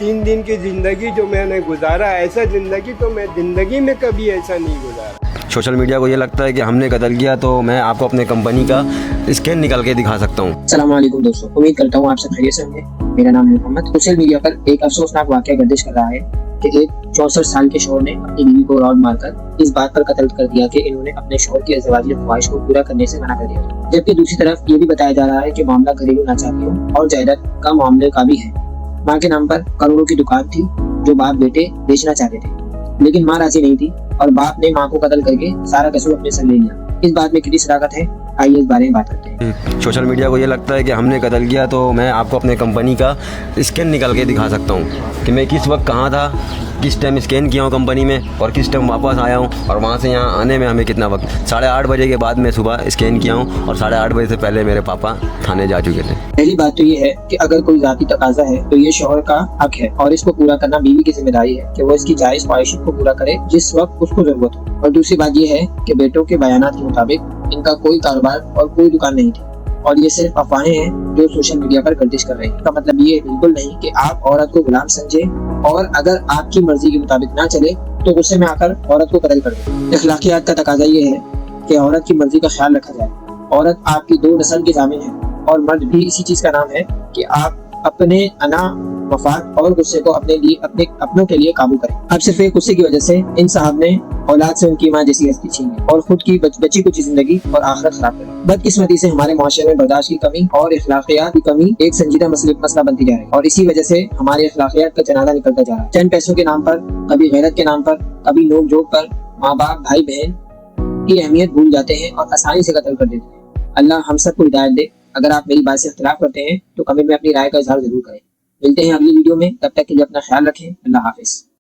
3 दिन की ज़िंदगी जो मैंने गुजारा, ऐसा ज़िंदगी तो मैं ज़िंदगी में कभी ऐसा नहीं गुजारा। सोशल मीडिया को ये लगता है कि हमने कत्ल किया तो मैं आपको अपने कंपनी का स्कैन निकाल के दिखा सकता हूँ। अस्सलाम वालेकुम दोस्तों, उम्मीद करता हूँ आप सब खैरियत से होंगे। मेरा नाम है मोहम्मद। सोशल मीडिया पर एक अफसोसनाक वाकया गर्दिश कर रहा है कि एक 64 साल के शौहर ने अपनी बीवी को रॉड मारकर इस बात पर कत्ल कर दिया कि इन्होंने अपने शौहर की अज़वाजी ख्वाहिश को पूरा करने से मना कर दिया। जबकि दूसरी तरफ ये भी बताया जा रहा है कि मामला घरेलू नाचाकियों और जायदाद का मामले का भी है। माँ के नाम पर करोड़ों की दुकान थी जो बाप बेटे बेचना चाहते थे, लेकिन माँ राजी नहीं थी और बाप ने माँ को कत्ल करके सारा कसूर अपने सर ले लिया। इस बात में कितनी सदाकत है, आइए इस बारे में बात करते हैं। सोशल मीडिया को ये लगता है कि हमने कत्ल किया तो मैं आपको अपने कंपनी का स्कैन निकाल के दिखा सकता हूँ कि मैं किस वक्त कहाँ था, किस टाइम स्कैन किया हूँ कंपनी में और किस टाइम वापस आया हूँ, और वहाँ से यहाँ आने में हमें कितना वक्त। 8:30 बजे के बाद मैं सुबह स्कैन किया हूँ और 8:30 बजे से पहले मेरे पापा थाने जा चुके थे। पहली बात तो ये है कि अगर कोई जाती तकाजा है तो ये शौहर का हक है और इसको पूरा करना बीवी की जिम्मेदारी है कि वो इसकी जायज ख्वाहिशों को पूरा करे जिस वक्त उसको जरूरत हो। और दूसरी बात ये है कि बेटों के बयानात के मुताबिक इनका कोई कारोबार और कोई दुकान नहीं थी और ये सिर्फ अफवाहें हैं जो सोशल मीडिया पर गर्दिश कर रहे हैं। इसका मतलब ये बिल्कुल नहीं कि आप औरत को गुलाम समझे और अगर आपकी मर्जी के मुताबिक ना चले तो गुस्से में आकर औरत को कत्ल कर दे। अखलाकियात का तकाजा ये है कि औरत की मर्जी का ख्याल रखा जाए। औरत आपकी 2 नस्ल की जामिन है और मर्द भी इसी चीज का नाम है कि आप अपने अना मफाद और गुस्से को अपने अपनों के लिए काबू करें। अब सिर्फ एक गुस्से की वजह से इन साहब ने औलाद से उनकी माँ जैसी हस्ती छीन ली और खुद की बची कुछ जिंदगी और आखिरत खराब करी। बदकिस्मती से हमारे मुआशरे में बर्दाश्त की कमी और अखलाकियात की कमी एक संजीदा मसला बनती जा रही है और इसी वजह से हमारी अखलाकियात का जनाजा निकलता जा रहा है। चंद पैसों के नाम पर, कभी गैरत के नाम पर, कभी नोक झोंक पर माँ बाप भाई बहन की अहमियत भूल जाते हैं और आसानी से कत्ल कर देते हैं। अल्लाह हम सबको हिदायत दे। अगर आप मेरी बात से इख्तिलाफ करते हैं तो कमेंट में अपनी राय का इजहार जरूर करें। मिलते हैं अगली वीडियो में, तब तक के लिए अपना ख्याल रखें। अल्लाह हाफिज।